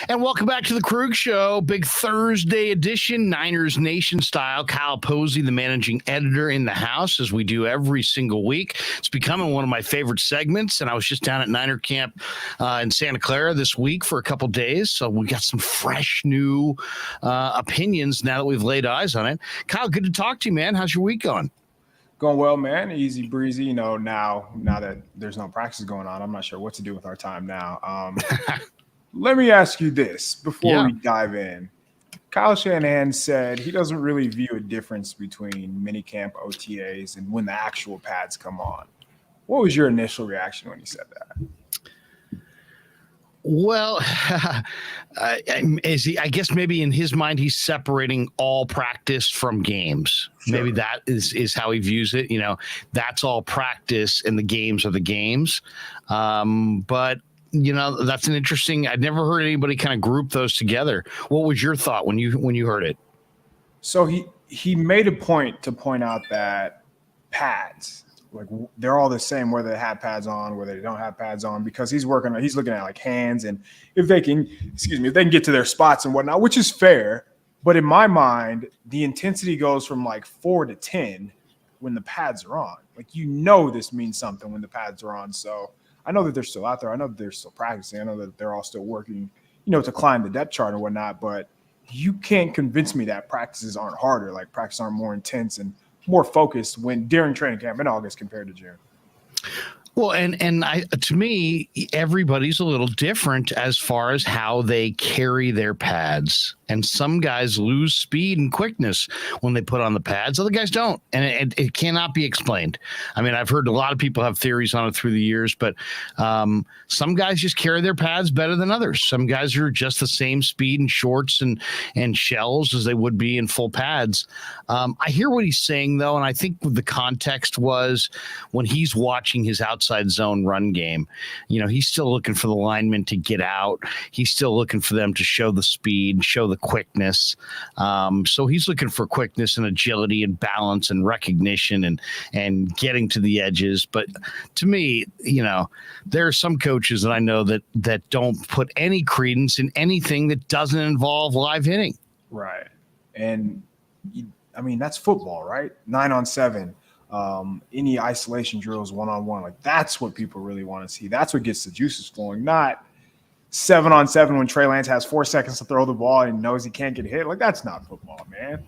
And welcome back to the Krueg Show, big Thursday edition, Niners Nation style. Kyle Posey, the managing editor, in the house, as we do every single week. It's becoming one of my favorite segments, and I was just down at Niner Camp in Santa Clara this week for a couple days, so we got some fresh new opinions now that we've laid eyes on it. Kyle, good to talk to you, man. How's your week going? Going well, man. Easy breezy. You know, now that there's no practice going on, I'm not sure what to do with our time now. Let me ask you this before we dive in. Kyle Shanahan said he doesn't really view a difference between minicamp OTAs and when the actual pads come on. What was your initial reaction when he said that? Well, I guess maybe in his mind he's separating all practice from games. Sure. Maybe that is how he views it. You know, that's all practice and the games are the games. But you know, that's an interesting. I'd never heard anybody kind of group those together. What was your thought when you heard it? So he made a point to point out that pads, like, they're all the same whether they have pads on, whether they don't have pads on, because he's looking at like hands and if they can get to their spots and whatnot, which is fair. But in my mind, the intensity goes from like 4 to 10 when the pads are on. Like, you know, this means something when the pads are on. So I know that they're still out there. I know that they're still practicing. I know that they're all still working, you know, to climb the depth chart and whatnot. But you can't convince me that practices aren't harder, like practices aren't more intense and more focused during training camp in August compared to June. Well, and to me, everybody's a little different as far as how they carry their pads. And some guys lose speed and quickness when they put on the pads. Other guys don't. And it cannot be explained. I mean, I've heard a lot of people have theories on it through the years, but some guys just carry their pads better than others. Some guys are just the same speed in shorts and shells as they would be in full pads. I hear what he's saying, though, and I think the context was when he's watching his outside zone run game, you know, he's still looking for the linemen to get out. He's still looking for them to show the speed, show the quickness. So he's looking for quickness and agility and balance and recognition and getting to the edges. But to me, you know, there are some coaches that I know that don't put any credence in anything that doesn't involve live hitting. Right. And I mean, that's football, right? 9-on-7. Any isolation drills 1-on-1, like, that's what people really want to see. That's what gets the juices flowing, not 7-on-7 when Trey Lance has 4 seconds to throw the ball and knows he can't get hit. Like, that's not football, man.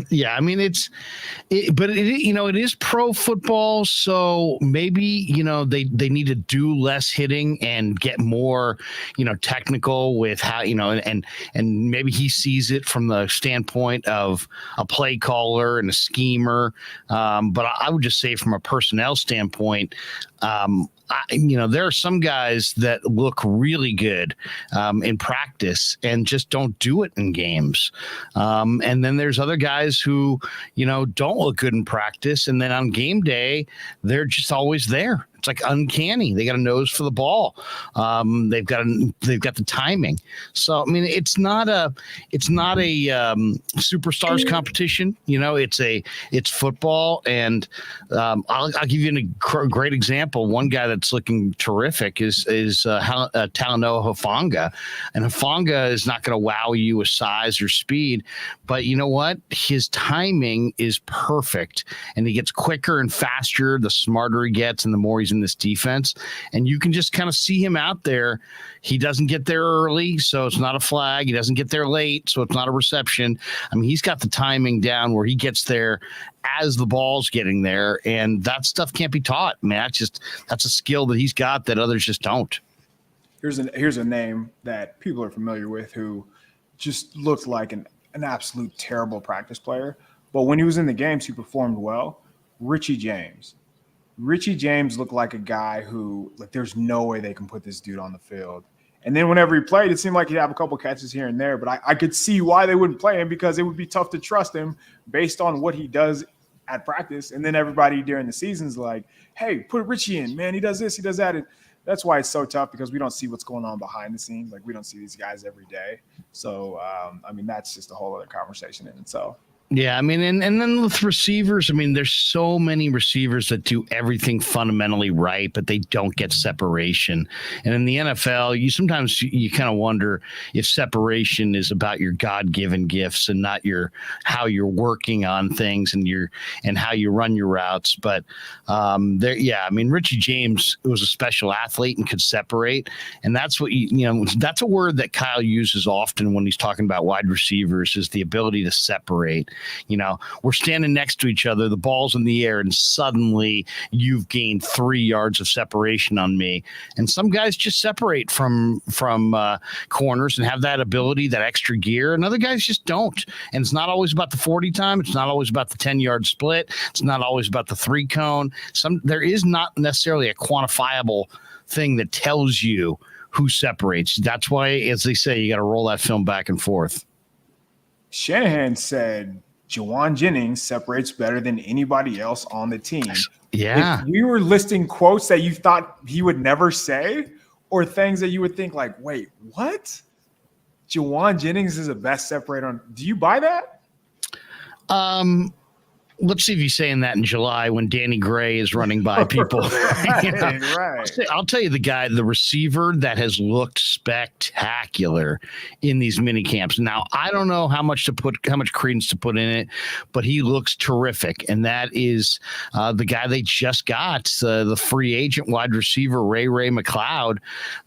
Yeah, I mean, it is pro football, so maybe, you know, they need to do less hitting and get more, you know, technical with how, you know, and maybe he sees it from the standpoint of a play caller and a schemer. But I would just say from a personnel standpoint, you know, there are some guys that look really good in practice and just don't do it in games. And then there's other guys who, you know, don't look good in practice. And then on game day, they're just always there. It's like uncanny. They got a nose for the ball. They've got the timing. So I mean, it's not a superstars competition. You know, it's football, and I'll give you a great example. One guy that's looking terrific is Talanoa Hufanga, and Hufanga is not going to wow you with size or speed, but you know what? His timing is perfect, and he gets quicker and faster the smarter he gets, and the more he's in this defense. And you can just kind of see him out there. He doesn't get there early, so it's not a flag. He doesn't get there late, so it's not a reception. I mean, he's got the timing down where he gets there as the ball's getting there, and that stuff can't be taught, man. That's a skill that he's got that others just don't. Here's a name that people are familiar with who just looked like an absolute terrible practice player, but when he was in the games, he performed well. Richie James. Richie James looked like a guy who, like, there's no way they can put this dude on the field. And then whenever he played, it seemed like he'd have a couple catches here and there, but I could see why they wouldn't play him, because it would be tough to trust him based on what he does at practice. And then everybody during the season's like, hey, put Richie in, man. He does this, he does that. And that's why it's so tough, because we don't see what's going on behind the scenes. Like, we don't see these guys every day. So, I mean, that's just a whole other conversation in itself. Yeah, I mean, and then with receivers, I mean, there's so many receivers that do everything fundamentally right, but they don't get separation. And in the NFL, you sometimes you kind of wonder if separation is about your God-given gifts and not how you're working on things and how you run your routes. But I mean, Richie James was a special athlete and could separate, and that's what that's a word that Kyle uses often when he's talking about wide receivers is the ability to separate. We're standing next to each other, the ball's in the air, and suddenly you've gained 3 yards of separation on me. And some guys just separate from corners and have that ability, that extra gear, and other guys just don't. And it's not always about the 40 time. It's not always about the 10-yard split. It's not always about the 3 cone. There is not necessarily a quantifiable thing that tells you who separates. That's why, as they say, you got to roll that film back and forth. Shanahan said Juwan Jennings separates better than anybody else on the team. Yeah. If we were listing quotes that you thought he would never say or things that you would think like, wait, what? Juwan Jennings is the best separator. Do you buy that? Let's see if he's saying that in July when Danny Gray is running by people. Right. I'll tell you the receiver that has looked spectacular in these mini camps. Now, I don't know how much credence to put in it, but he looks terrific. And that is the guy they just got, the free agent wide receiver, Ray McLeod.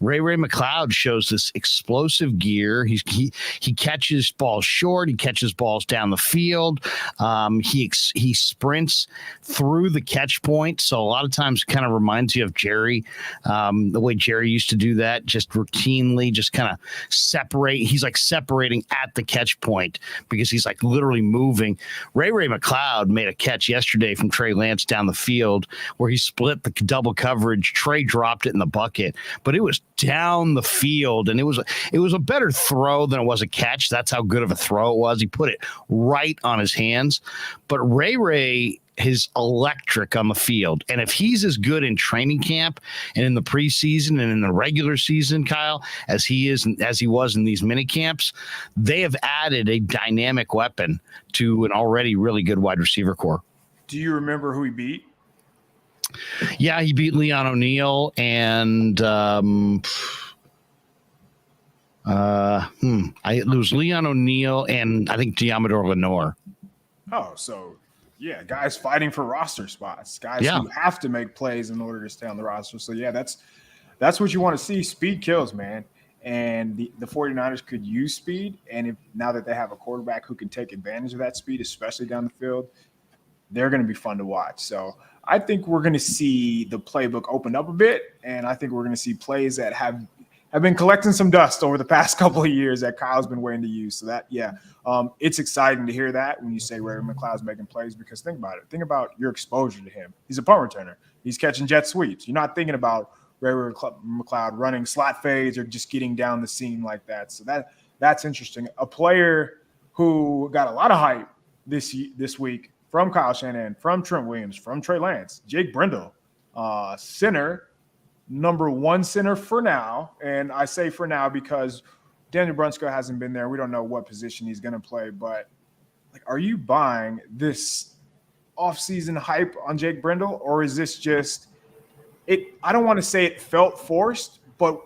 Ray McLeod shows this explosive gear. He catches balls short. He catches balls down the field. He sprints through the catch point. So a lot of times it kind of reminds you of Jerry, the way Jerry used to do that, just routinely, just kind of separate. He's like separating at the catch point because he's like literally moving. Ray McLeod made a catch yesterday from Trey Lance down the field where he split the double coverage. Trey dropped it in the bucket, but it was down the field, and it was a better throw than it was a catch. That's how good of a throw it was. He put it right on his hands. But Ray is electric on the field. And if he's as good in training camp and in the preseason and in the regular season, Kyle, as he was in these mini camps, they have added a dynamic weapon to an already really good wide receiver core. Do you remember who he beat? Yeah, he beat Leon O'Neal and it was Leon O'Neal and I think Diamador Lenore. Oh, so yeah, guys fighting for roster spots, guys who have to make plays in order to stay on the roster. So yeah, that's what you want to see. Speed kills, man. And the 49ers could use speed. And now that they have a quarterback who can take advantage of that speed, especially down the field, they're going to be fun to watch. So I think we're going to see the playbook open up a bit. And I think we're going to see plays that have been collecting some dust over the past couple of years that Kyle's been waiting to use. So that, it's exciting to hear that when you say Ray McLeod's making plays, because think about it. Think about your exposure to him. He's a punt returner. He's catching jet sweeps. You're not thinking about Ray McLeod running slot fades or just getting down the seam like that. So that's interesting. A player who got a lot of hype this week from Kyle Shanahan, from Trent Williams, from Trey Lance, Jake Brendel, center, number 1 center for now. And I say for now because Daniel Brunskill hasn't been there. We don't know what position he's going to play. But are you buying this offseason hype on Jake Brendel, or is this just it? I don't want to say it felt forced, but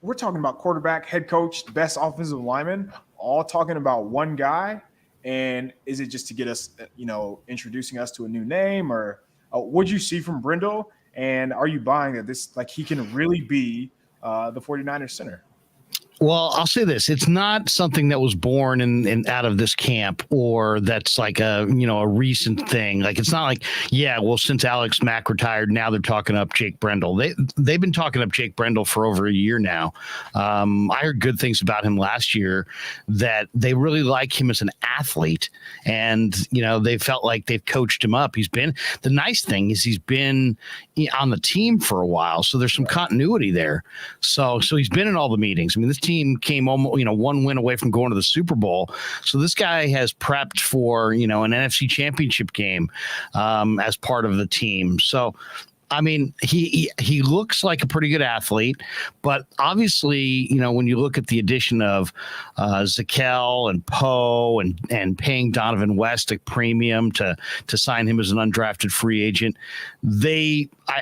we're talking about quarterback, head coach, best offensive lineman, all talking about one guy. And is it just to get us, introducing us to a new name, or what'd you see from Brendel? And are you buying that this, he can really be the 49ers center? Well, I'll say this. It's not something that was born in out of this camp, or that's like a recent thing. It's not like, since Alex Mack retired, now they're talking up Jake Brendel. They've been talking up Jake Brendel for over a year now. I heard good things about him last year, that they really like him as an athlete, and they felt like they've coached him up. The nice thing is he's been on the team for a while, so there's some continuity there. So he's been in all the meetings. I mean, this team came almost, one win away from going to the Super Bowl. So this guy has prepped for, an NFC Championship game as part of the team. So I mean, he looks like a pretty good athlete, but obviously, when you look at the addition of Zakel and Poe and paying Donovan West a premium to sign him as an undrafted free agent,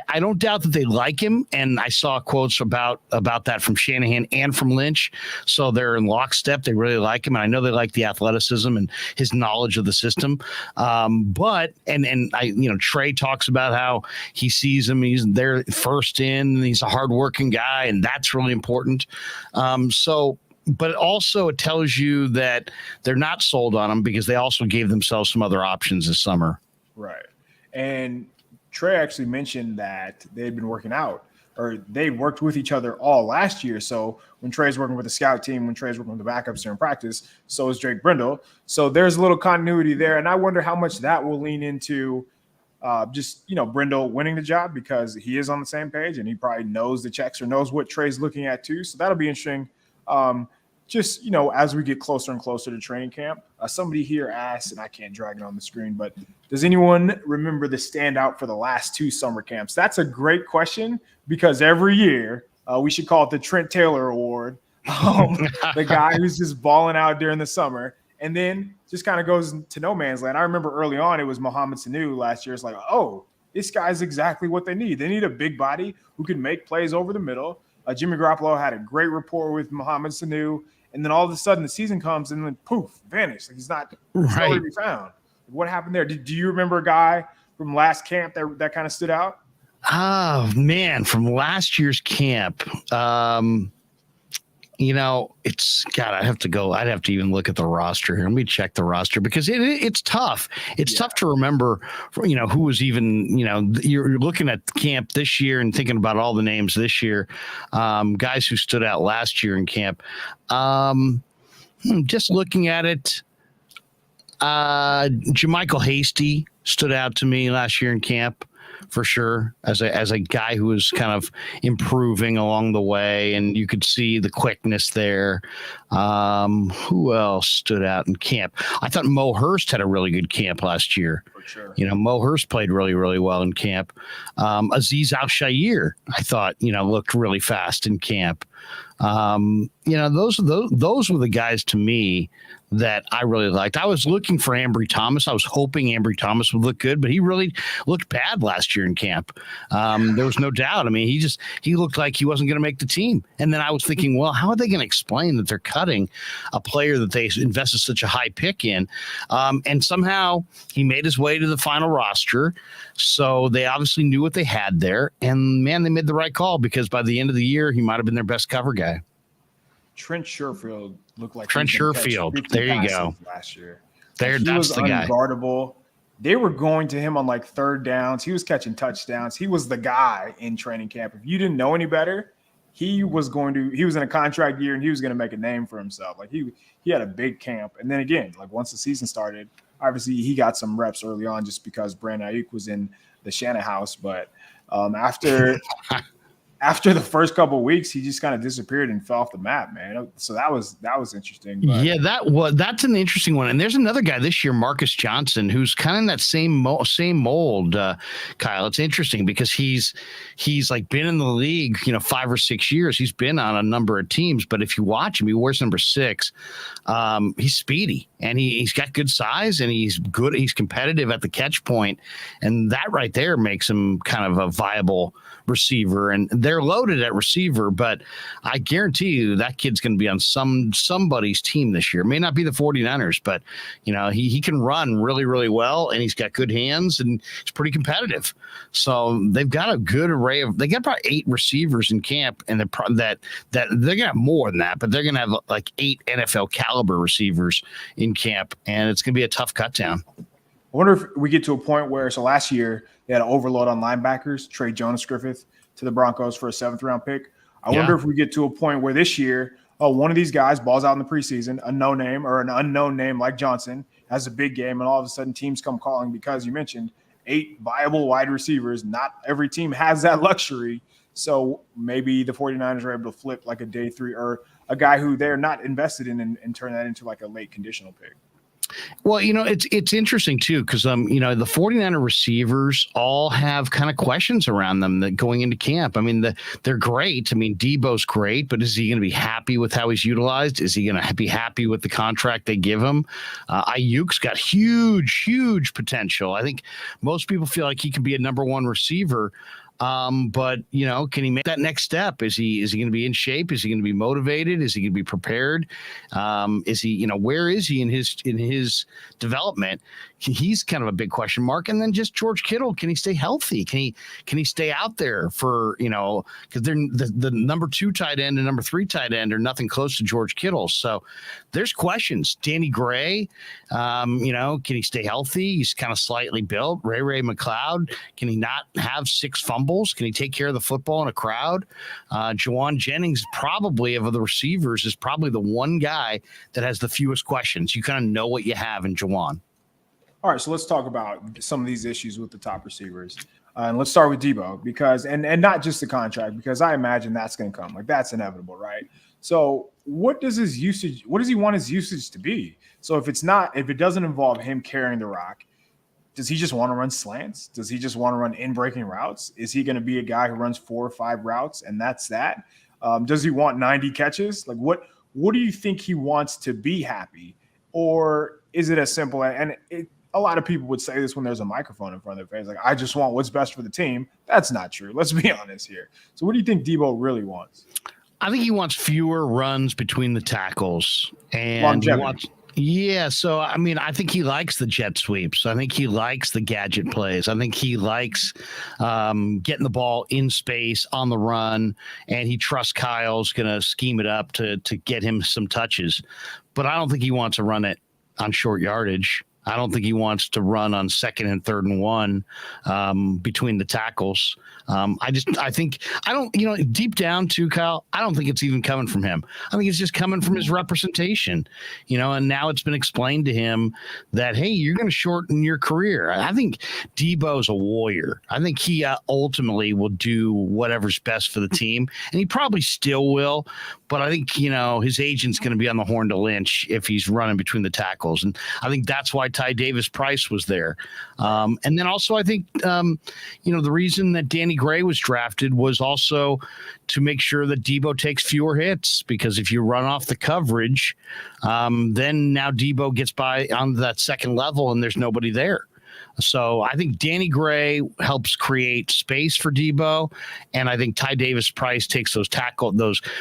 I don't doubt that they like him, and I saw quotes about that from Shanahan and from Lynch, so they're in lockstep. They really like him, and I know they like the athleticism and his knowledge of the system. But Trey talks about how he sees him, he's there first in, and he's a hardworking guy, and that's really important. But also it tells you that they're not sold on him because they also gave themselves some other options this summer. Right. And Trey actually mentioned that they'd been working out, or they worked with each other all last year. So when Trey's working with the scout team, when Trey's working with the backups during practice, so is Drake Brindle. So there's a little continuity there. And I wonder how much that will lean into Brindle winning the job, because he is on the same page and he probably knows the checks or knows what Trey's looking at too. So that'll be interesting. As we get closer and closer to training camp, somebody here asked, and I can't drag it on the screen, but does anyone remember the standout for the last 2 summer camps? That's a great question, because every year we should call it the Trent Taylor Award. The guy who's just balling out during the summer and then just kind of goes to no man's land. I remember early on it was Mohamed Sanu last year. It's like, oh, this guy's exactly what they need. They need a big body who can make plays over the middle. Jimmy Garoppolo had a great rapport with Mohamed Sanu. And then all of a sudden the season comes and then poof, vanished. Like he's nowhere to be found. What happened there? Do you remember a guy from last camp that kind of stood out? Oh man, from last year's camp. It's God, I'd have to even look at the roster here. Let me check the roster, because it's tough. It's tough to remember, who was even, you're looking at camp this year and thinking about all the names this year, guys who stood out last year in camp. Just looking at it, Jermichael Hasty stood out to me last year in camp, for sure, as a guy who was kind of improving along the way, and you could see the quickness there. Who else stood out in camp? I thought Mo Hurst had a really good camp last year. For sure. Mo Hurst played really, really well in camp. Aziz Al-Shaair, I thought, looked really fast in camp. Those were the guys to me that I really liked. I was looking for Ambry Thomas. I was hoping Ambry Thomas would look good, but he really looked bad last year in camp. There was no doubt. I mean, he looked like he wasn't going to make the team. And then I was thinking, well, how are they going to explain that they're cutting a player that they invested such a high pick in? And somehow he made his way to the final roster. So they obviously knew what they had there. And man, they made the right call, because by the end of the year, he might have been their best cover guy. Trent Sherfield looked like Trent Sherfield. There you go. Last year, that's the guy. Unguardable. They were going to him on like third downs. He was catching touchdowns. He was the guy in training camp. If you didn't know any better, he was in a contract year and he was going to make a name for himself. Like he had a big camp. And then again, like once the season started, obviously he got some reps early on just because Brandon Aiyuk was in the Shanna house. But after the first couple of weeks, he just kind of disappeared and fell off the map, man. So that was interesting. But. Yeah, that's an interesting one. And there's another guy this year, Marcus Johnson, who's kind of in that same mold. Kyle, it's interesting because he's like been in the league, 5 or 6 years. He's been on a number of teams, but if you watch him, he wears number 6. He's speedy and he's got good size and he's good. He's competitive at the catch point, and that right there makes him kind of a viable receiver. And they're loaded at receiver, but I guarantee you that kid's going to be on somebody's team this year. It may not be the 49ers, but he can run really, really well, and he's got good hands and he's pretty competitive. So they've got a good array they got probably 8 receivers in camp, and that they're going to have more than that, but they're going to have like 8 NFL caliber receivers in camp, and it's going to be a tough cut down. I wonder if we get to a point where, so last year they had an overload on linebackers, trade Jonas Griffith to the Broncos for a 7th round pick. I wonder if we get to a point where this year, one of these guys balls out in the preseason, a no name or an unknown name like Johnson has a big game, and all of a sudden teams come calling because you mentioned 8 viable wide receivers. Not every team has that luxury. So maybe the 49ers are able to flip like a day 3 or a guy who they're not invested in and turn that into like a late conditional pick. Well, it's interesting too, because the 49er receivers all have kind of questions around them that going into camp. I mean, they're great. I mean, Deebo's great, but is he going to be happy with how he's utilized? Is he going to be happy with the contract they give him? Aiyuk's got huge potential. I think most people feel like he could be a number one receiver. But can he make that next step? Is he going to be in shape? Is he going to be motivated? Is he going to be prepared? Is he, where is he in his development? He's kind of a big question mark. And then just George Kittle, can he stay healthy? Can he stay out there for, because they're the number 2 tight end and number 3 tight end are nothing close to George Kittle. So there's questions. Danny Gray, can he stay healthy? He's kind of slightly built. Ray McLeod, can he not have 6 fumbles? Can he take care of the football in a crowd? Juwan Jennings, probably of the receivers, is probably the one guy that has the fewest questions. You kind of know what you have in Juwan. All right, so let's talk about some of these issues with the top receivers. And let's start with Deebo, because and not just the contract, because I imagine that's going to come. Like, that's inevitable, right? So what does his usage, what does he want his usage to be? So if it doesn't involve him carrying the rock, does he just want to run slants? Does he just want to run in-breaking routes? Is he going to be a guy who runs 4 or 5 routes and that's that? Does he want 90 catches? Like, what do you think he wants to be happy? Or is it as simple? And a lot of people would say this when there's a microphone in front of their face, like, I just want what's best for the team. That's not true. Let's be honest here. So what do you think Deebo really wants? I think he wants fewer runs between the tackles. And longevity. So, I think he likes the jet sweeps. I think he likes the gadget plays. I think he likes getting the ball in space on the run, and he trusts Kyle's going to scheme it up to get him some touches. But I don't think he wants to run it on short yardage. I don't think he wants to run on 2nd and 3rd and 1 between the tackles. Deep down too, Kyle, I don't think it's even coming from him. I think it's just coming from his representation, and now it's been explained to him that, hey, you're going to shorten your career. I think Deebo's a warrior. I think he ultimately will do whatever's best for the team, and he probably still will. But I think, his agent's going to be on the horn to lynch if he's running between the tackles. And I think that's why Ty Davis Price was there. And then also I think, the reason that Danny Gray was drafted was also to make sure that Deebo takes fewer hits, because if you run off the coverage, then now Deebo gets by on that second level and there's nobody there. So I think Danny Gray helps create space for Deebo, and I think Ty Davis Price takes those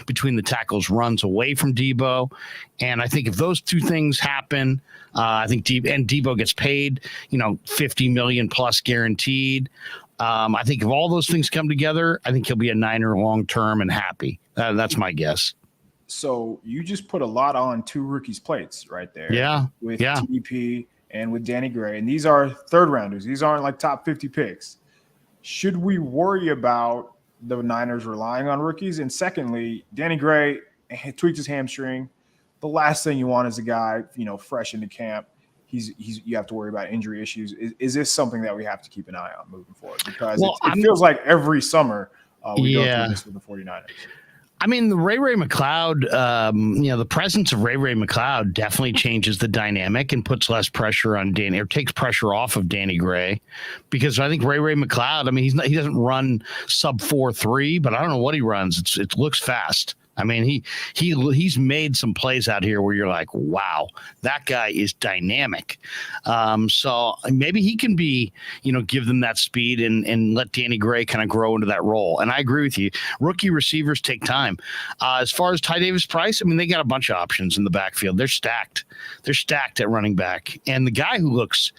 between the tackles runs away from Deebo. And I think if those two things happen, I think Deebo gets paid, $50 million plus guaranteed. I think if all those things come together, I think he'll be a Niner long term and happy. That's my guess. So you just put a lot on 2 rookies' plates right there. Yeah. With TDP and with Danny Gray. And these are 3rd rounders. These aren't like top 50 picks. Should we worry about the Niners relying on rookies? And secondly, Danny Gray tweaked his hamstring. The last thing you want is a guy, fresh into camp. You have to worry about injury issues. Is this something that we have to keep an eye on moving forward? Because it feels like every summer we go through this with the 49ers. The Ray McLeod, the presence of Ray McLeod definitely changes the dynamic and puts less pressure on Danny, or takes pressure off of Danny Gray, because I think Ray McLeod, he doesn't run sub 4.3, but I don't know what he runs. It looks fast. He's made some plays out here where you're like, wow, that guy is dynamic. So maybe he can be, give them that speed and let Danny Gray kind of grow into that role. And I agree with you. Rookie receivers take time. As far as Ty Davis Price, they got a bunch of options in the backfield. They're stacked. They're stacked at running back. And the guy who looks,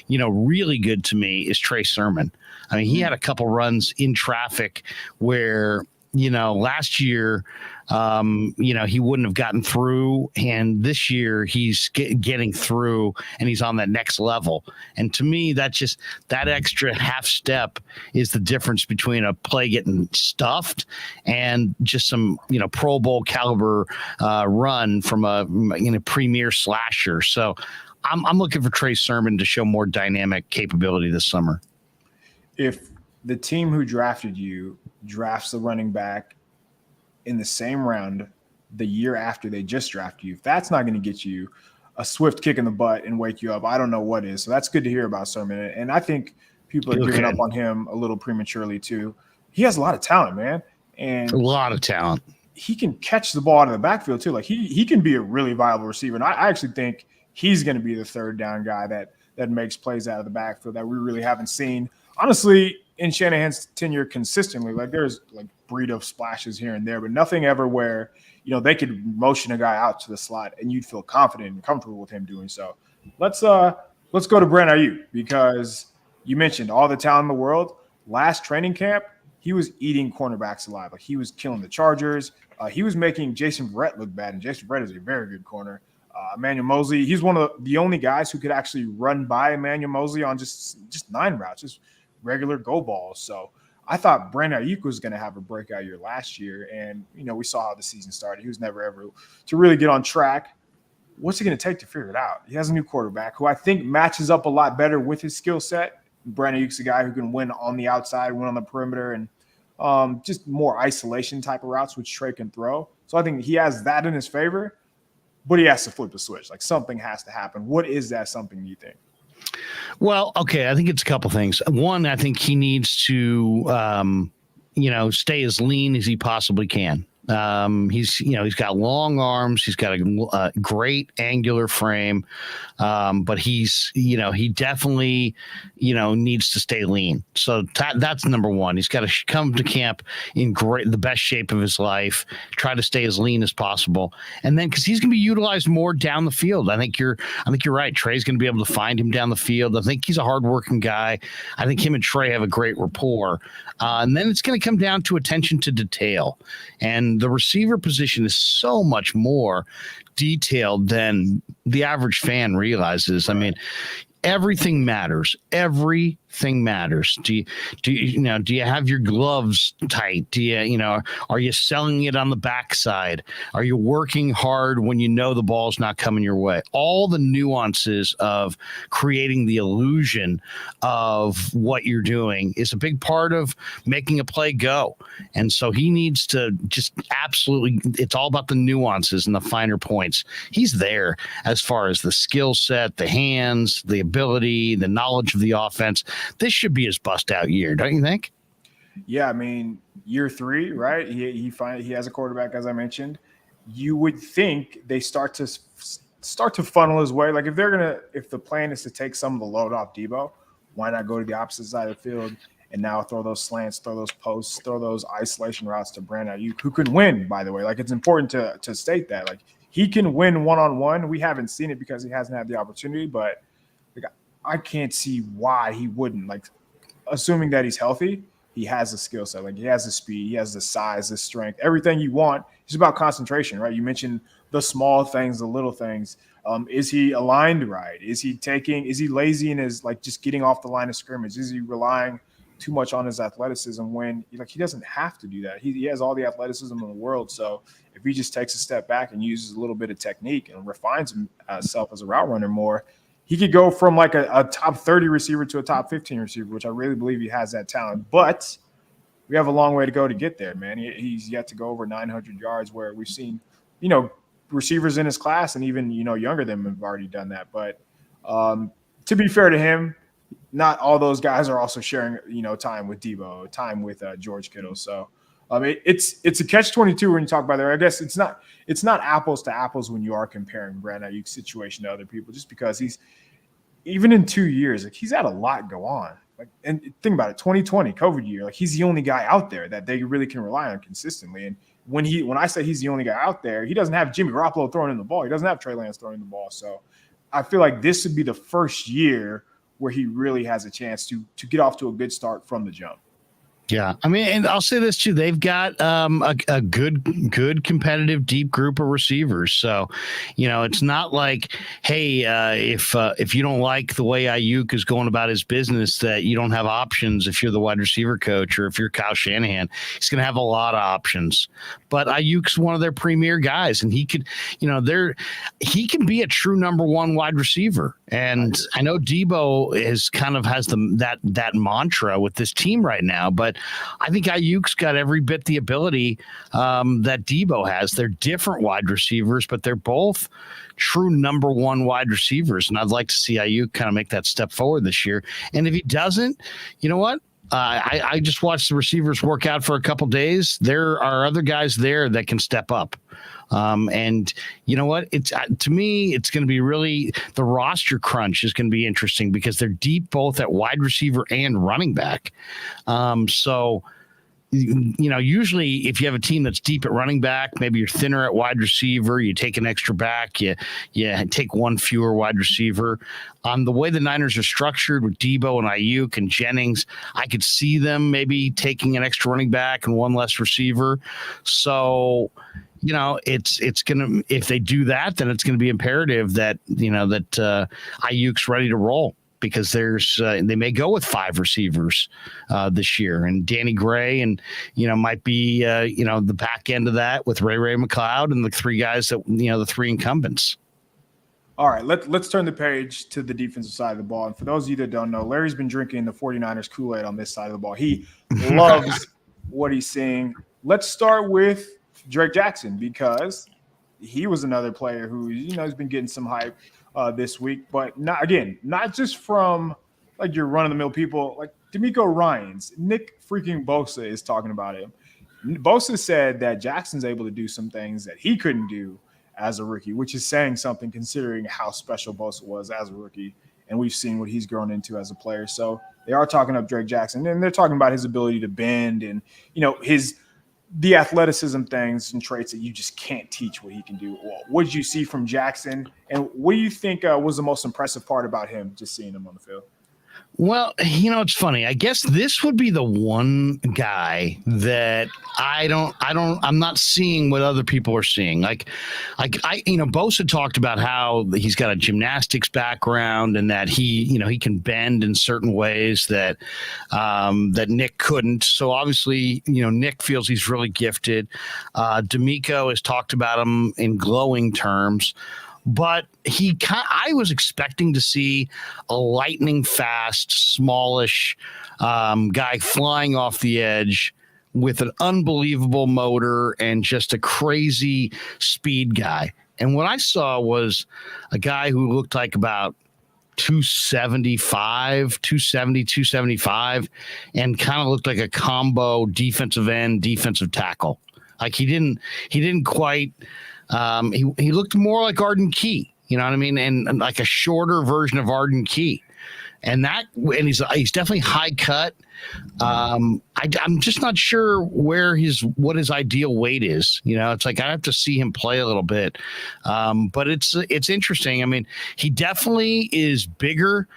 really good to me is Trey Sermon. He had a couple runs in traffic where, last year, he wouldn't have gotten through, and this year he's getting through, and he's on that next level. And to me, that extra half step is the difference between a play getting stuffed and just some, Pro Bowl caliber run from a premier slasher. So I'm looking for Trey Sermon to show more dynamic capability this summer. If the team who drafted you drafts the running back in the same round the year after they just drafted you, if that's not going to get you a swift kick in the butt and wake you up. I don't know what is. So that's good to hear about Sermon. And I think people are giving up on him a little prematurely too. He has a lot of talent, man. And a lot of talent. He can catch the ball out of the backfield too. Like he can be a really viable receiver. And I actually think he's going to be the third down guy that makes plays out of the backfield that we really haven't seen, honestly, in Shanahan's tenure consistently. Like there's like breed of splashes here and there, but nothing ever where, they could motion a guy out to the slot and you'd feel confident and comfortable with him doing so. Let's go to Brandon Aiyuk, because you mentioned all the talent in the world. Last training camp, he was eating cornerbacks alive. Like he was killing the Chargers. He was making Jason Verrett look bad, and Jason Verrett is a very good corner. Emmanuel Mosley, he's one of the only guys who could actually run by Emmanuel Mosley on just 9 routes, just regular go balls. So I thought Brandon Aiyuk was going to have a breakout year last year, and we saw how the season started. He was never ever to really get on track. What's it going to take to figure it out? He has a new quarterback who I think matches up a lot better with his skill set. Brandon Aiyuk's a guy who can win on the outside, win on the perimeter, and just more isolation type of routes, which Trey can throw. So I think he has that in his favor, but he has to flip the switch. Like something has to happen. What is that something, do you think? Well, okay, I think it's a couple things. One, I think he needs to, stay as lean as he possibly can. He's got long arms. He's got a great angular frame, but he definitely, needs to stay lean. So that's number one. He's got to come to camp in the best shape of his life, try to stay as lean as possible. And then, cause he's going to be utilized more down the field. I think you're right. Trey's going to be able to find him down the field. I think he's a hardworking guy. I think him and Trey have a great rapport. And then it's going to come down to attention to detail. And the receiver position is so much more detailed than the average fan realizes. I mean, everything matters. Everything matters. Do you have your gloves tight? Are you selling it on the backside? Are you working hard when the ball's not coming your way? All the nuances of creating the illusion of what you're doing is a big part of making a play go. And so he needs to just absolutely, it's all about the nuances and the finer points. He's there as far as the skill set, the hands, the ability, the knowledge of the offense. This should be his bust out year, don't you think? Yeah, I mean, year 3, right? He has a quarterback, as I mentioned. You would think they start to funnel his way. Like if the plan is to take some of the load off Deebo, why not go to the opposite side of the field and now throw those slants, throw those posts, throw those isolation routes to Brandon Aiyuk, who can win, by the way. Like it's important to state that. Like he can win one-on-one. We haven't seen it because he hasn't had the opportunity, but I can't see why he wouldn't. Like, assuming that he's healthy, he has the skill set. Like, he has the speed, he has the size, the strength, everything you want. It's about concentration, right? You mentioned the small things, the little things. Is he aligned right? Is he lazy in his, like, just getting off the line of scrimmage? Is he relying too much on his athleticism when, he doesn't have to do that? He has all the athleticism in the world. So if he just takes a step back and uses a little bit of technique and refines himself as a route runner more, he could go from like a top 30 receiver to a top 15 receiver, which I really believe he has that talent. But we have a long way to go to get there, man. He's yet to go over 900 yards, where we've seen, receivers in his class and even, younger than him have already done that. But to be fair to him, not all those guys are also sharing, time with Deebo, time with George Kittle. So it's a catch-22 when you talk about there. I guess it's not apples to apples when you are comparing Brandon Aiyuk's situation to other people, just because he's, even in 2 years, like he's had a lot go on. Like, and think about it, 2020 COVID year, like he's the only guy out there that they really can rely on consistently. And when I say he's the only guy out there, he doesn't have Jimmy Garoppolo throwing in the ball. He doesn't have Trey Lance throwing the ball. So I feel like this would be the first year where he really has a chance to get off to a good start from the jump. Yeah, I mean, and I'll say this too: they've got a good competitive deep group of receivers. So, it's not like, hey, if you don't like the way Aiyuk is going about his business, that you don't have options. If you're the wide receiver coach or if you're Kyle Shanahan, he's going to have a lot of options. But Ayuk's one of their premier guys, and he could, he can be a true number one wide receiver. And I know Deebo has the that mantra with this team right now, but But I think Aiyuk's got every bit the ability that Deebo has. They're different wide receivers, but they're both true number one wide receivers. And I'd like to see Aiyuk kind of make that step forward this year. And if he doesn't, you know what? I just watched the receivers work out for a couple days. There are other guys there that can step up. And you know what? It's to me, it's going to be really the roster crunch is going to be interesting because they're deep both at wide receiver and running back. So, you know, usually if you have a team that's deep at running back, maybe you're thinner at wide receiver, you take an extra back, you take one fewer wide receiver. The way the Niners are structured with Deebo and Aiyuk and Jennings, I could see them maybe taking an extra running back and one less receiver. So, you know, it's gonna, if they do that, then it's gonna be imperative that, you know, that Aiyuk's ready to roll. Because there's they may go with 5 receivers this year, and Danny Gray, and you know might be you know the back end of that with Ray McLeod and the 3 guys that you know the 3 incumbents. All right, let's turn the page to the defensive side of the ball. And for those of you that don't know, Larry's been drinking the 49ers Kool-Aid on this side of the ball. He loves what he's seeing. Let's start with Drake Jackson because he was another player who you know has been getting some hype this week, but not just from like your run-of-the-mill people like D'Amico Ryans. Nick freaking Bosa is talking about him. Bosa said that Jackson's able to do some things that he couldn't do as a rookie, which is saying something considering how special Bosa was as a rookie, and we've seen what he's grown into as a player. So they are talking up Drake Jackson, and they're talking about his ability to bend and you know the athleticism things and traits that you just can't teach what he can do. What did you see from Jackson? And what do you think was the most impressive part about him, just seeing him on the field? Well, you know, it's funny. I guess this would be the one guy that I'm not seeing what other people are seeing. Like you know, Bosa talked about how he's got a gymnastics background and that he can bend in certain ways that Nick couldn't. So obviously, you know, Nick feels he's really gifted. D'Amico has talked about him in glowing terms. But I was expecting to see a lightning fast, smallish guy flying off the edge with an unbelievable motor and just a crazy speed guy. And what I saw was a guy who looked like about 275, and kind of looked like a combo defensive end, defensive tackle. Like he didn't quite. He looked more like Arden Key, you know what I mean, and like a shorter version of Arden Key, and he's definitely high cut. I'm just not sure what his ideal weight is. You know, it's like I have to see him play a little bit, but it's interesting. I mean, he definitely is bigger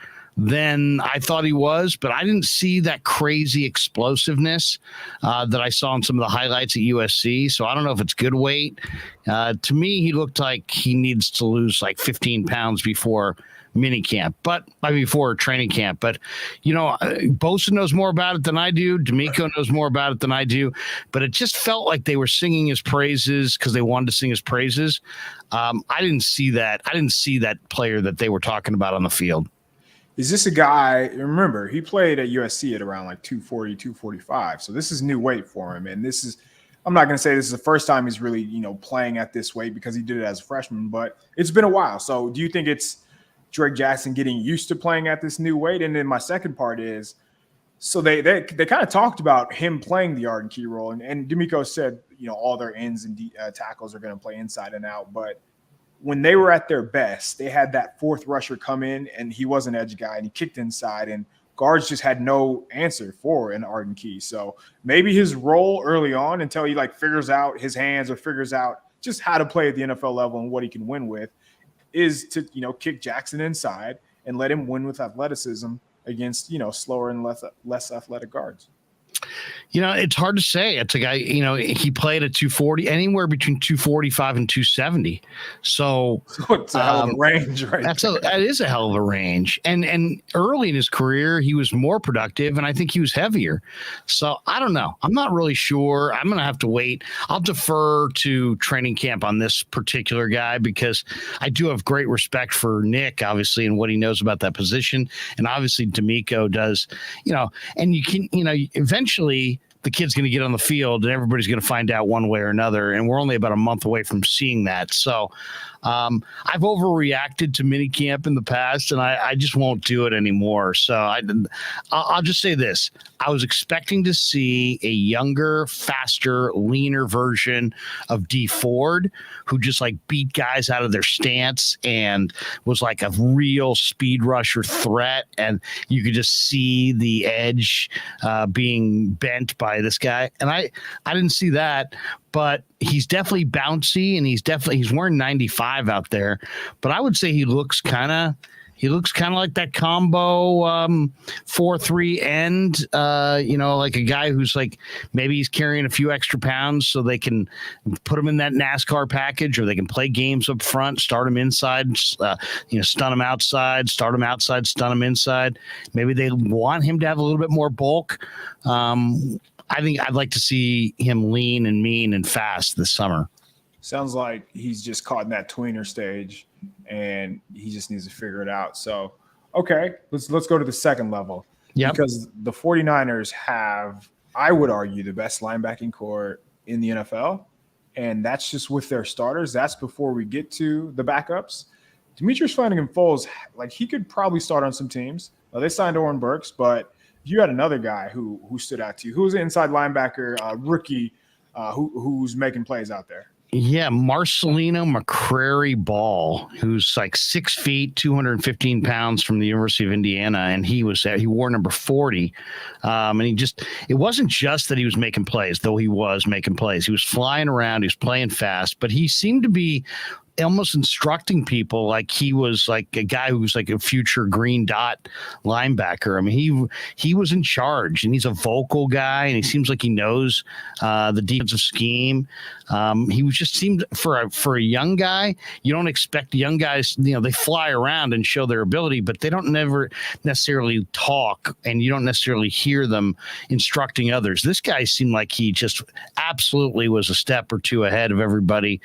than I thought he was, but I didn't see that crazy explosiveness that I saw in some of the highlights at USC. So I don't know if it's good weight. To me, he looked like he needs to lose like 15 pounds before minicamp, before training camp. But, you know, Bosa knows more about it than I do. D'Amico knows more about it than I do. But it just felt like they were singing his praises because they wanted to sing his praises. I didn't see that. I didn't see that player that they were talking about on the field. Is this a guy, remember, he played at USC at around like 240, 245. So this is new weight for him. And this is, I'm not going to say this is the first time he's really, you know, playing at this weight because he did it as a freshman, but it's been a while. So do you think it's Drake Jackson getting used to playing at this new weight? And then my second part is, so they kind of talked about him playing the Arden Key role. And D'Amico said, you know, all their ends and tackles are going to play inside and out. But when they were at their best, they had that fourth rusher come in, and he was an edge guy, and he kicked inside, and guards just had no answer for an Arden Key. So maybe his role early on, until he like figures out his hands or figures out just how to play at the NFL level and what he can win with, is to, you know, kick Jackson inside and let him win with athleticism against, you know, slower and less athletic guards. You know, it's hard to say. It's a guy, you know, he played at 240, anywhere between 245 and 270. So it's a hell of a range, right? That is a hell of a range. And early in his career, he was more productive, and I think he was heavier. So I don't know. I'm not really sure. I'm going to have to wait. I'll defer to training camp on this particular guy because I do have great respect for Nick, obviously, and what he knows about that position. And obviously D'Amico does, you know, and you can, you know, eventually eventually the kid's going to get on the field and everybody's going to find out one way or another. And we're only about a month away from seeing that. So I've overreacted to minicamp in the past, and I just won't do it anymore. So I'll just say this. I was expecting to see a younger, faster, leaner version of D Ford, who just like beat guys out of their stance and was like a real speed rusher threat. And you could just see the edge being bent by this guy. And I didn't see that. But he's definitely bouncy, and he's wearing 95 out there. But I would say he looks kind of like that combo 4-3 end, like a guy who's like maybe he's carrying a few extra pounds so they can put him in that NASCAR package, or they can play games up front, start him inside, stun him outside, start him outside, stun him inside. Maybe they want him to have a little bit more bulk. I think I'd like to see him lean and mean and fast this summer. Sounds like he's just caught in that tweener stage, and he just needs to figure it out. So, okay, let's go to the second level. Yeah, because the 49ers have, I would argue, the best linebacking core in the NFL, and that's just with their starters. That's before we get to the backups. Demetrius Flanagan-Foles, like, he could probably start on some teams. They signed Oren Burks, but you had another guy who stood out to you, who was an inside linebacker, rookie, who's making plays out there. Yeah, Marcelino McCrary Ball, who's like 6 feet, 215 pounds from the University of Indiana, and he wore number 40. And it wasn't just that he was making plays, though he was making plays. He was flying around, he was playing fast, but he seemed to be almost instructing people like he was like a guy who was like a future green dot linebacker. I mean, he was in charge, and he's a vocal guy, and he seems like he knows the defensive scheme. He seemed for a young guy. You don't expect young guys, they fly around and show their ability, but they don't never necessarily talk, and you don't necessarily hear them instructing others. This guy seemed like he just absolutely was a step or two ahead of everybody.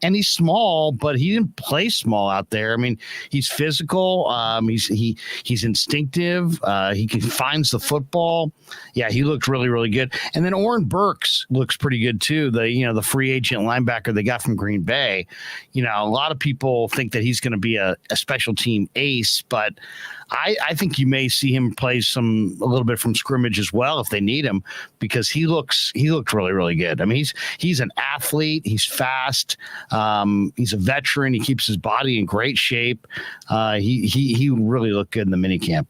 And he's small, but he didn't play small out there. I mean, he's physical. He's instinctive. He finds the football. Yeah, he looked really, really good. And then Oren Burks looks pretty good too. The free agent linebacker they got from Green Bay. A lot of people think that he's going to be a special team ace, but I think you may see him play a little bit from scrimmage as well if they need him, because he looked really, really good. I mean, he's an athlete. He's fast. He's a veteran. He keeps his body in great shape. He really looked good in the minicamp.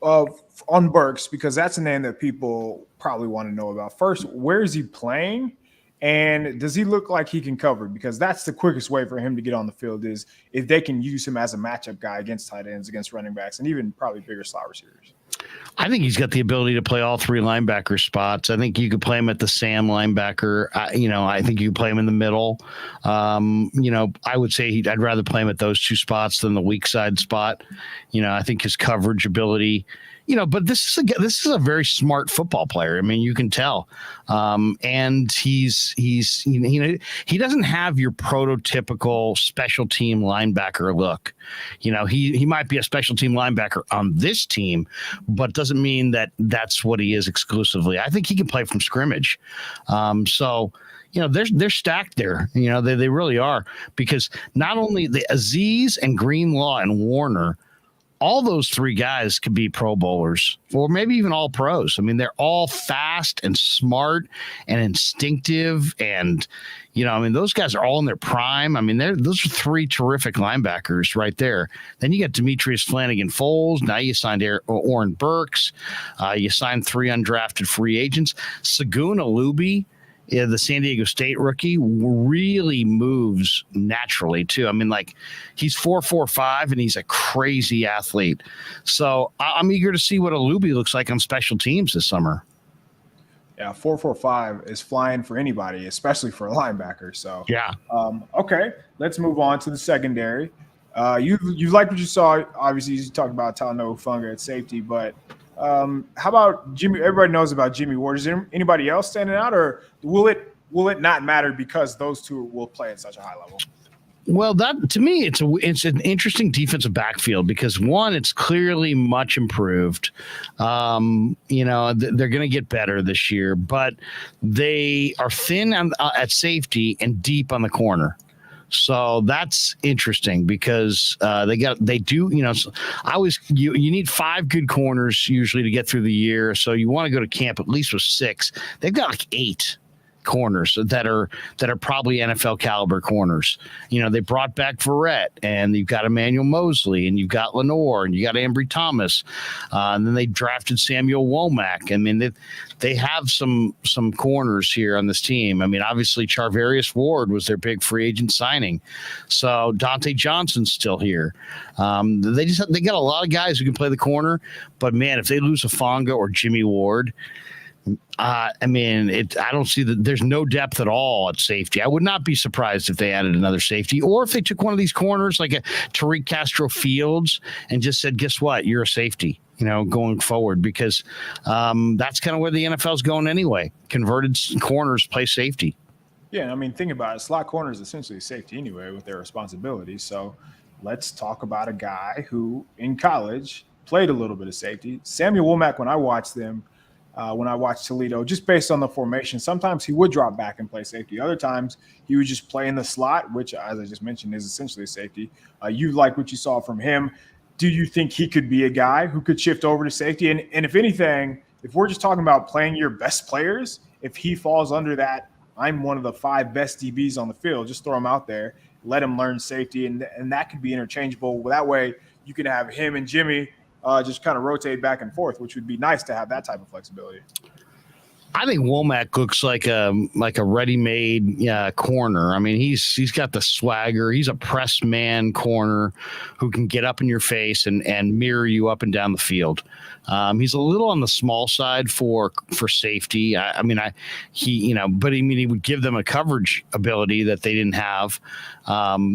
On Burks, because that's a name that people probably want to know about. First, where is he playing? And does he look like he can cover? Because that's the quickest way for him to get on the field, is if they can use him as a matchup guy against tight ends, against running backs, and even probably bigger slot receivers. I think he's got the ability to play all three linebacker spots. I think you could play him at the Sam linebacker. I think you could play him in the middle. I would say I'd rather play him at those two spots than the weak side spot. I think his coverage ability. But this is a very smart football player. I mean, you can tell, and he doesn't have your prototypical special team linebacker look. He might be a special team linebacker on this team, but doesn't mean that that's what he is exclusively. I think he can play from scrimmage. They're stacked there. They really are, because not only the Aziz and Greenlaw and Warner, all those three guys could be Pro Bowlers, or maybe even all pros. I mean, they're all fast and smart and instinctive. And, those guys are all in their prime. I mean, those are three terrific linebackers right there. Then you got Demetrius Flanagan-Foles. Now you signed Oren Burks. You signed 3 undrafted free agents. Segun Alubi, the San Diego State rookie, really moves naturally too. I mean, like, he's 4.45 and he's a crazy athlete. So I'm eager to see what Alubi looks like on special teams this summer. Yeah, 4.45 is flying for anybody, especially for a linebacker. So yeah. Okay, let's move on to the secondary. You liked what you saw. Obviously, you talked about Talanoa Hufanga at safety, but how about Jimmy? Everybody knows about Jimmy Ward. Is there anybody else standing out, or will it not matter because those two will play at such a high level? Well, that to me, it's an interesting defensive backfield because one, it's clearly much improved. They're going to get better this year, but they are thin at safety and deep on the corner. So that's interesting because they do. You need 5 good corners usually to get through the year. So you want to go to camp at least with 6. They've got like 8 corners that are probably NFL caliber corners. They brought back Verrett, and you've got Emmanuel Mosley, and you've got Lenore, and you got Ambry Thomas, and then they drafted Samuel Womack. I mean, they have some corners here on this team. I mean, obviously Tarvarius Ward was their big free agent signing, so Dante Johnson's still here. They got a lot of guys who can play the corner, but man, if they lose Afonga or Jimmy Ward, I don't see that there's no depth at all at safety. I would not be surprised if they added another safety, or if they took one of these corners like a Tariq Castro Fields and just said, guess what? You're a safety, going forward, because that's kind of where the NFL is going anyway. Converted corners play safety. Yeah. I mean, think about it. Slot corner is essentially safety anyway with their responsibilities. So let's talk about a guy who in college played a little bit of safety. Samuel Womack, when I watched Toledo, just based on the formation, sometimes he would drop back and play safety. Other times he would just play in the slot, which, as I just mentioned, is essentially a safety. You like what you saw from him. Do you think he could be a guy who could shift over to safety? And if anything, if we're just talking about playing your best players, if he falls under that, I'm one of the 5 best DBs on the field, just throw him out there, let him learn safety, and that could be interchangeable. That way you can have him and Jimmy just kind of rotate back and forth, which would be nice to have that type of flexibility. I think Womack looks like a ready-made corner. I mean, he's got the swagger. He's a press man corner who can get up in your face and mirror you up and down the field. He's a little on the small side for safety. He would give them a coverage ability that they didn't have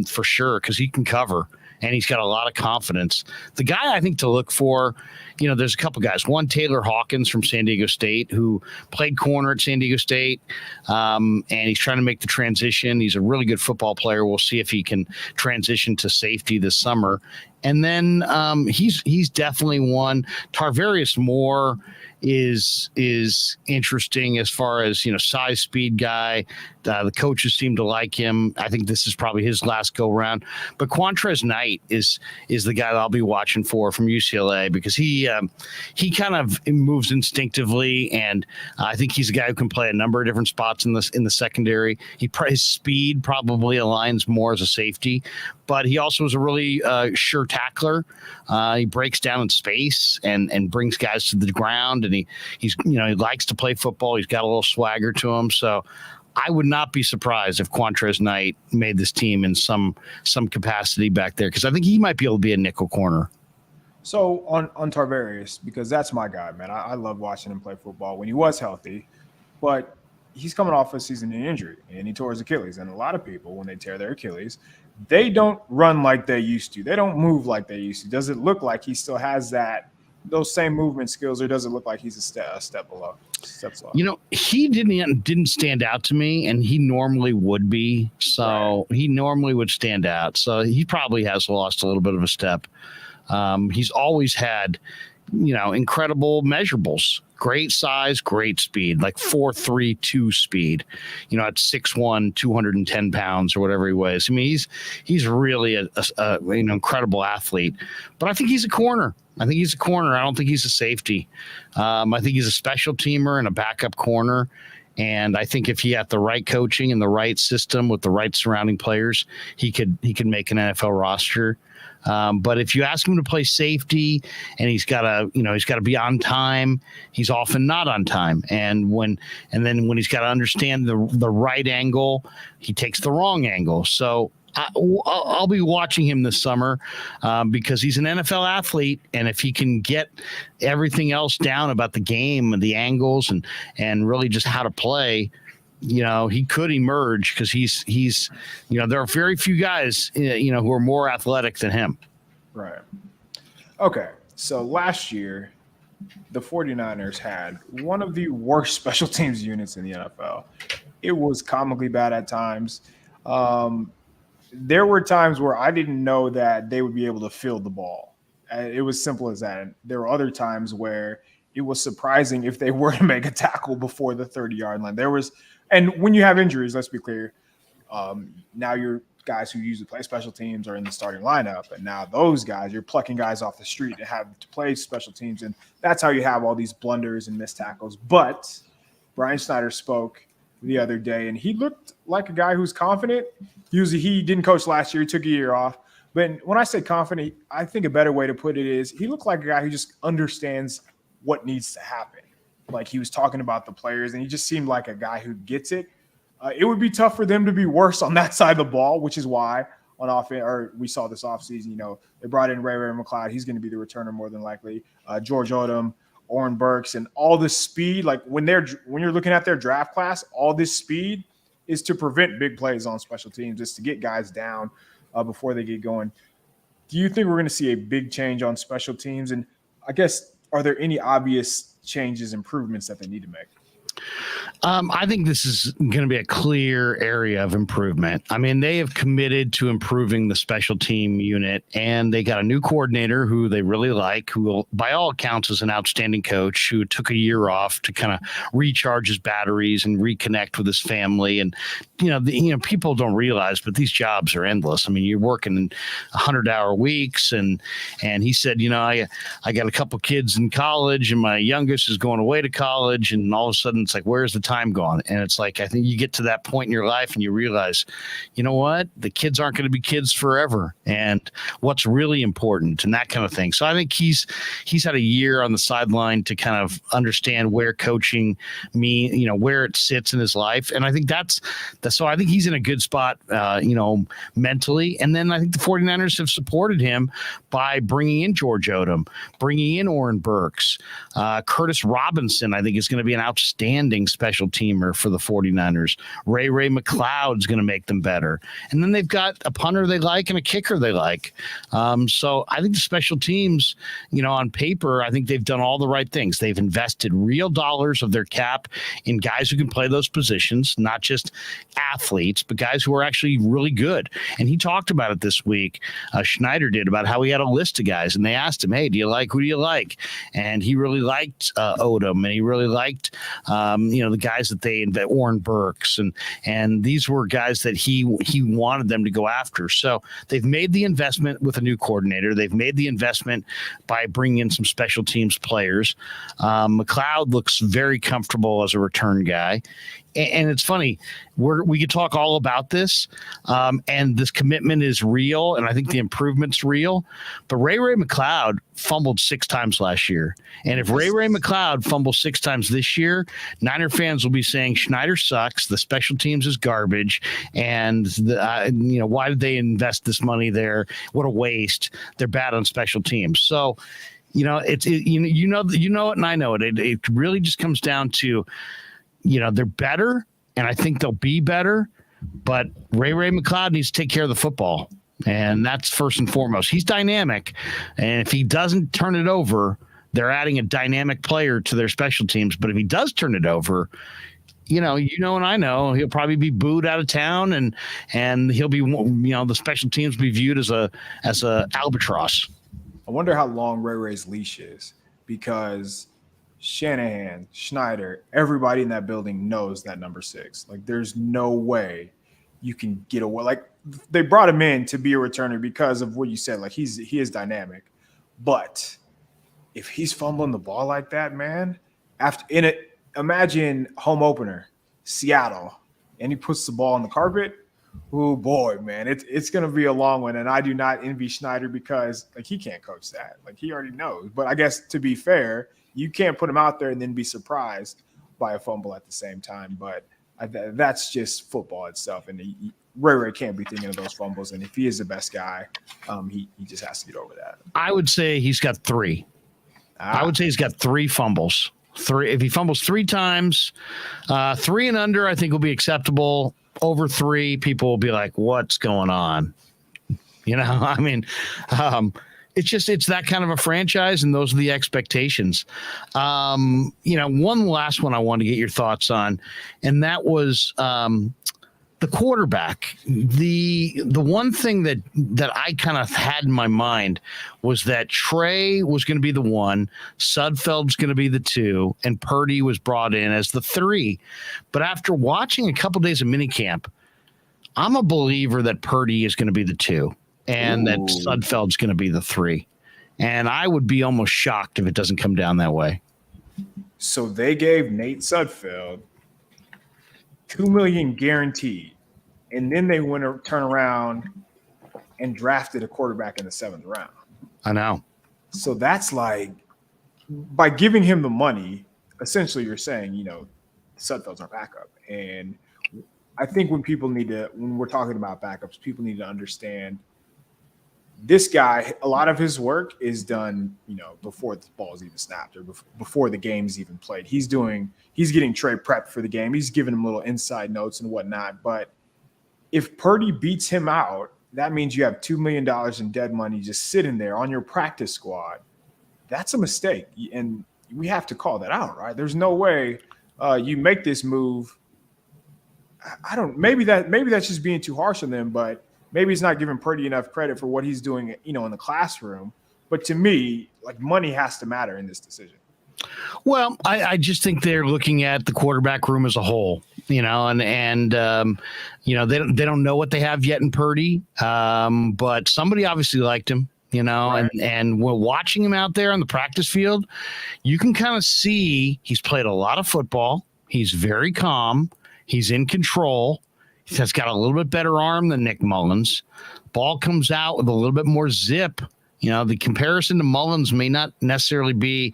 for sure, because he can cover. And he's got a lot of confidence. The guy I think to look for, there's a couple guys. One, Taylor Hawkins from San Diego State, who played corner at San Diego State, and he's trying to make the transition. He's a really good football player. We'll see if he can transition to safety this summer. And then he's definitely one. Tarvarius Moore is interesting as far as size, speed guy. The coaches seem to like him. I think this is probably his last go round. But Quantrez Knight is the guy that I'll be watching for from UCLA, because he kind of moves instinctively, and I think he's a guy who can play a number of different spots in the secondary. His speed probably aligns more as a safety, but he also is a really sure tackler. He breaks down in space and brings guys to the ground, and he likes to play football. He's got a little swagger to him, so I would not be surprised if Quantrez Knight made this team in some capacity back there, because I think he might be able to be a nickel corner. So on Tarvarius, because that's my guy, man. I love watching him play football when he was healthy, but he's coming off a season-ending injury, and he tore his Achilles. And a lot of people, when they tear their Achilles, they don't run like they used to. They don't move like they used to. Does it look like he still has those same movement skills, or does it look like he's a step below? Steps low. He didn't stand out to me, and he normally would be. So He normally would stand out. So he probably has lost a little bit of a step. He's always had, incredible measurables. Great size, great speed, like 4.32 speed, at 6'1", 210 pounds or whatever he weighs. I mean, he's really an incredible athlete, but I think he's a corner. I don't think he's a safety. I think he's a special teamer and a backup corner. And I think if he had the right coaching and the right system with the right surrounding players, he could make an NFL roster. But if you ask him to play safety and he's got to be on time, he's often not on time. And then when he's got to understand the right angle, he takes the wrong angle. So I'll be watching him this summer because he's an NFL athlete, and if he can get everything else down about the game and the angles and really just how to play, he could emerge, because he's there are very few guys who are more athletic than him. Right. Okay. So last year, the 49ers had one of the worst special teams units in the NFL. It was comically bad at times. there were times where I didn't know that they would be able to field the ball. It was simple as that. And there were other times where it was surprising if they were to make a tackle before the 30-yard line. And when you have injuries, let's be clear, now your guys who usually play special teams are in the starting lineup. And now those guys, you're plucking guys off the street to have to play special teams. And that's how you have all these blunders and missed tackles. But Brian Schneider spoke the other day, and he looked like a guy who's confident. Usually he didn't coach last year. He took a year off. But when I say confident, I think a better way to put it is he looked like a guy who just understands what needs to happen. Like he was talking about the players, and he just seemed like a guy who gets it. It would be tough for them to be worse on that side of the ball, which is why on offense, or we saw this offseason, they brought in Ray McLeod. He's going to be the returner more than likely. George Odom, Oren Burks, and all this speed. Like when you're looking at their draft class, all this speed is to prevent big plays on special teams, is to get guys down before they get going. Do you think we're going to see a big change on special teams? And I guess, are there any obvious changes, improvements that they need to make? I think this is going to be a clear area of improvement. I mean, they have committed to improving the special team unit, and they got a new coordinator who they really like, who will, by all accounts, is an outstanding coach who took a year off to kind of recharge his batteries and reconnect with his family. And, people don't realize, but these jobs are endless. I mean, you're working in 100-hour weeks, and he said, I got a couple kids in college, and my youngest is going away to college, and all of a sudden it's like, where's the time gone? And it's like, I think you get to that point in your life and you realize, you know what, the kids aren't going to be kids forever, and what's really important and that kind of thing. So I think he's had a year on the sideline to kind of understand where coaching where it sits in his life. And I think so I think he's in a good spot, mentally. And then I think the 49ers have supported him by bringing in George Odom, bringing in Oren Burks, Curtis Robinson. I think is going to be an outstanding special teamer for the 49ers. Ray McLeod is going to make them better. And then they've got a punter they like and a kicker they like. So I think the special teams, on paper, I think they've done all the right things. They've invested real dollars of their cap in guys who can play those positions, not just athletes, but guys who are actually really good. And he talked about it this week. Schneider did, about how he had a list of guys, and they asked him, hey, who do you like? And he really liked Odom, and he really liked, the guys that they invest, Oren Burks, and these were guys that he wanted them to go after. So they've made the investment with a new coordinator. They've made the investment by bringing in some special teams players. McLeod looks very comfortable as a return guy. And it's funny, we could talk all about this, and this commitment is real, and I think the improvement's real. But Ray McLeod fumbled 6 times last year. And if Ray McLeod fumbles 6 times this year, Niner fans will be saying Schneider sucks, the special teams is garbage, and why did they invest this money there? What a waste. They're bad on special teams. So, it, and I know it. It really just comes down to, they're better, and I think they'll be better, but Ray McLeod needs to take care of the football, and that's first and foremost. He's dynamic, and if he doesn't turn it over, they're adding a dynamic player to their special teams. But if he does turn it over, and I know he'll probably be booed out of town, and he'll be, the special teams will be viewed as a albatross. I wonder how long Ray's leash is, because Shanahan, Schneider, everybody in that building knows that number 6. Like, there's no way you can get away. Like, they brought him in to be a returner because of what you said. Like, he is dynamic. But if he's fumbling the ball like that, man, imagine home opener, Seattle, and he puts the ball on the carpet. Oh boy, man, it's going to be a long one. And I do not envy Schneider, because he can't coach that. Like, he already knows. But I guess, to be fair, you can't put him out there and then be surprised by a fumble at the same time. But that's just football itself. And Ray can't be thinking of those fumbles. And if he is the best guy, he just has to get over that. I would say he's got 3. I would say he's got 3 fumbles. 3. If he fumbles 3 times, 3 and under, I think will be acceptable. Over 3, people will be like, what's going on? I mean, it's that kind of a franchise, and those are the expectations. One last one I wanted to get your thoughts on, and that was the quarterback, the one thing that I kind of had in my mind was that Trey was going to be the 1, Sudfeld's going to be the 2, and Purdy was brought in as the 3. But after watching a couple days of minicamp, I'm a believer that Purdy is going to be the 2 and that Sudfeld's going to be the 3. And I would be almost shocked if it doesn't come down that way. So they gave Nate Sudfeld $2 million guaranteed, and then they went to turn around and drafted a quarterback in the 7th round. I know. So that's like, by giving him the money, essentially you're saying, Sudfeld's our backup. And I think when we're talking about backups, people need to understand this guy, a lot of his work is done, before the ball's even snapped or before the game's even played. He's getting Trey prepped for the game. He's giving him little inside notes and whatnot. But if Purdy beats him out, that means you have $2 million in dead money just sitting there on your practice squad. That's a mistake. And we have to call that out, right? There's no way you make this move. Maybe that's just being too harsh on them, but maybe he's not giving Purdy enough credit for what he's doing, in the classroom. But to me, like, money has to matter in this decision. Well, I just think they're looking at the quarterback room as a whole, and they don't know what they have yet in Purdy, but somebody obviously liked him, right. and we're watching him out there on the practice field. You can kind of see he's played a lot of football. He's very calm. He's in control. He's got a little bit better arm than Nick Mullins. Ball comes out with a little bit more zip. The comparison to Mullins may not necessarily be,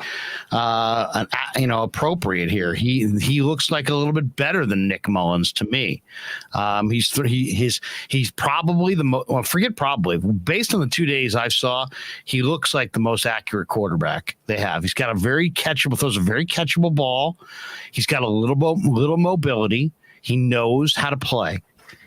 appropriate here. He looks like a little bit better than Nick Mullins to me. He's probably based on the 2 days I saw, he looks like the most accurate quarterback they have. He's got throws a very catchable ball. He's got a little mobility. He knows how to play.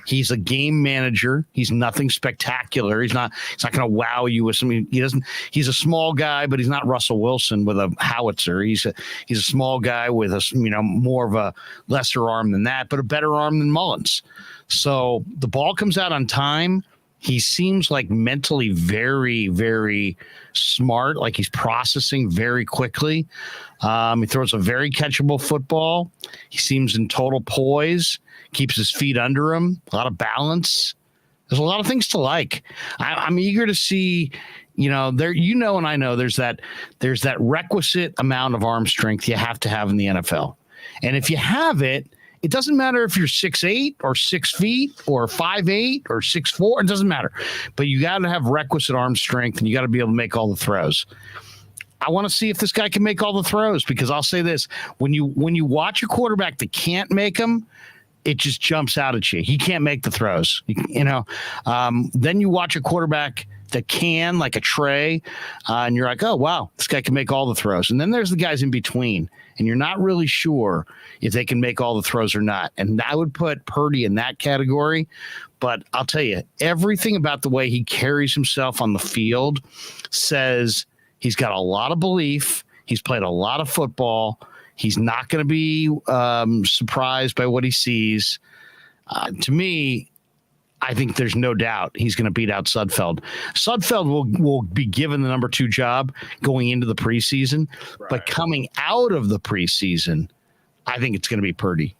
He's a game manager. He's nothing spectacular. He's not going to wow you with something. He's a small guy, but he's not Russell Wilson with a howitzer. He's a small guy with more of a lesser arm than that, but a better arm than Mullins. So the ball comes out on time. He seems like mentally very, very smart, like he's processing very quickly. He throws a very catchable football. He seems in total poise, keeps his feet under him, a lot of balance. There's a lot of things to like. I'm eager to see, and I know there's that requisite amount of arm strength you have to have in the NFL. And if you have it, it doesn't matter if you're 6'8" or 6 feet or 5'8" or 6'4". It doesn't matter. But you got to have requisite arm strength, and you got to be able to make all the throws. I want to see if this guy can make all the throws, because I'll say this: when you watch a quarterback that can't make them, it just jumps out at you. He can't make the throws. Then you watch a quarterback that can, like a Trey, and you're like, oh, wow, this guy can make all the throws. And then there's the guys in between, and you're not really sure if they can make all the throws or not. And I would put Purdy in that category. But I'll tell you, everything about the way he carries himself on the field says he's got a lot of belief. He's played a lot of football. He's not going to be surprised by what he sees. To me, I think there's no doubt he's going to beat out Sudfeld. Sudfeld will be given the number 2 job going into the preseason, right. But coming out of the preseason, I think it's going to be Purdy.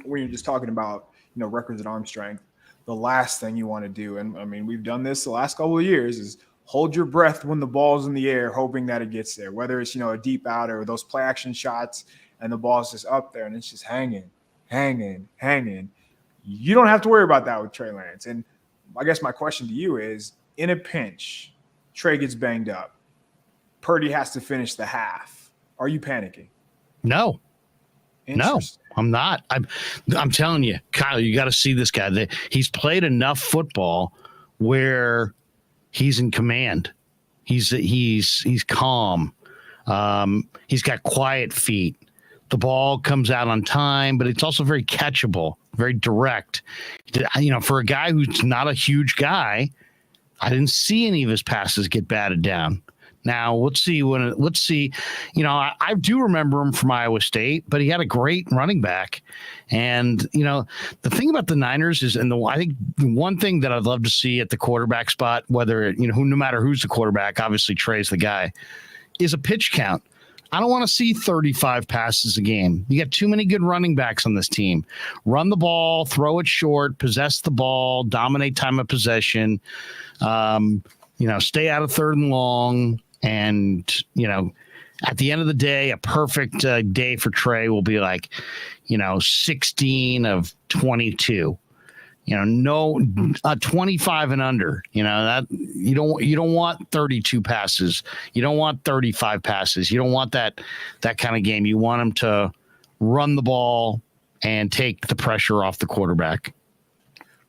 When you're just talking about, records and arm strength, the last thing you want to do, and I mean, we've done this the last couple of years, is hold your breath when the ball's in the air, hoping that it gets there, whether it's, a deep out or those play action shots and the ball's just up there and it's just hanging. You don't have to worry about that with Trey Lance. And I guess my question to you is, in a pinch, Trey gets banged up, Purdy has to finish the half. Are you panicking? No, I'm not. I'm telling you, Kyle, you got to see this guy. He's played enough football where he's in command. He's calm. He's got quiet feet. The ball comes out on time, but it's also very catchable, very direct. For a guy who's not a huge guy, I didn't see any of his passes get batted down. Now let's see. I do remember him from Iowa State, but he had a great running back. And the thing about the Niners is, I think the one thing that I'd love to see at the quarterback spot, whether no matter who's the quarterback, obviously Trey's the guy, is a pitch count. I don't want to see 35 passes a game. You got too many good running backs on this team. Run the ball, throw it short, possess the ball, dominate time of possession. Stay out of third and long. And, at the end of the day, a perfect day for Trey will be 16 of 22. 25 and under. That you don't want 32 passes. You don't want 35 passes. You don't want that kind of game. You want him to run the ball and take the pressure off the quarterback.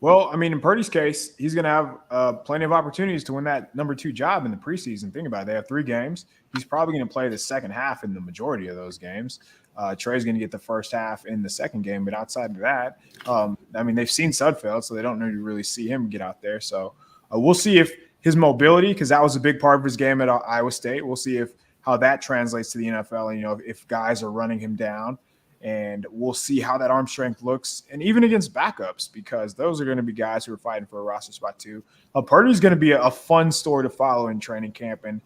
Well, I mean, in Purdy's case, he's going to have plenty of opportunities to win that number 2 job in the preseason. Think about it. They have 3 games. He's probably going to play the second half in the majority of those games. Trey's going to get the first half in the second game. But outside of that, they've seen Sudfeld, so they don't need to really see him get out there. So we'll see if his mobility, because that was a big part of his game at Iowa State, we'll see how that translates to the NFL and, if guys are running him down. And we'll see how that arm strength looks, and even against backups, because those are going to be guys who are fighting for a roster spot too. Purdy's going to be a fun story to follow in training camp. And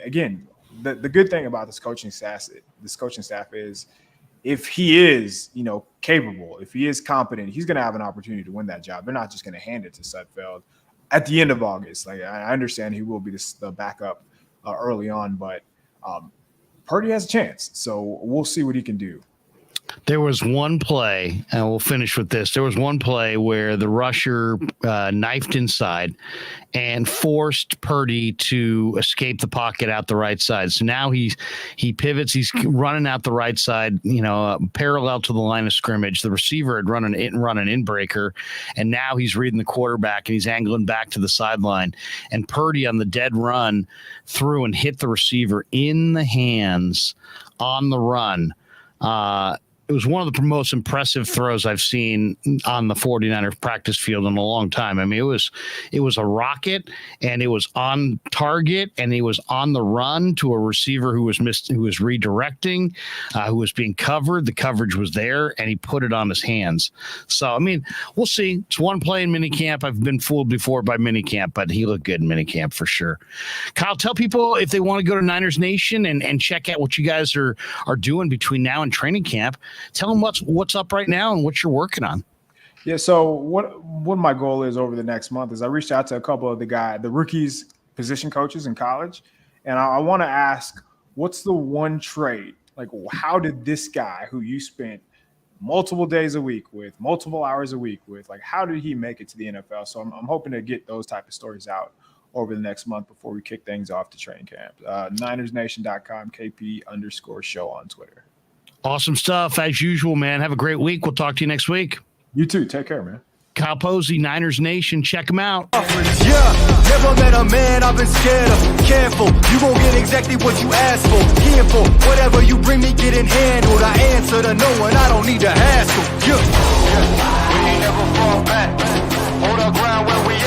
again, the good thing about this coaching staff is if he is, capable, if he is competent, he's going to have an opportunity to win that job. They're not just going to hand it to Sudfeld at the end of August. I understand he will be the backup early on, but Purdy has a chance. So we'll see what he can do. There was one play, and we'll finish with this. There was one play where the rusher knifed inside and forced Purdy to escape the pocket out the right side. So now he pivots. He's running out the right side, parallel to the line of scrimmage. The receiver had run an in-breaker, and now he's reading the quarterback, and he's angling back to the sideline. And Purdy on the dead run threw and hit the receiver in the hands on the run. It was one of the most impressive throws I've seen on the 49ers practice field in a long time. I mean, it was a rocket, and it was on target, and he was on the run to a receiver who was redirecting, who was being covered. The coverage was there, and he put it on his hands. So, I mean, we'll see. It's one play in minicamp. I've been fooled before by minicamp, but he looked good in minicamp for sure. Kyle, tell people if they want to go to Niners Nation and check out what you guys are doing between now and training camp. Tell them what's up right now and what you're working on. Yeah, so what my goal is over the next month is I reached out to a couple of the rookies, position coaches in college, and I want to ask, what's the one trait? How did this guy who you spent multiple days a week with, multiple hours a week with, how did he make it to the NFL? So I'm hoping to get those type of stories out over the next month before we kick things off to training camp. NinersNation.com, KP_show on Twitter. Awesome stuff. As usual, man. Have a great week. We'll talk to you next week. You too. Take care, man. Kyle Posey, Niners Nation. Check him out. Yeah, never met a man I've been scared of. Careful, you won't get exactly what you asked for. Careful, whatever you bring me getting handled. I answer to no one, I don't need to hassle. Yeah. We ain't never fall back. Hold our ground where we at.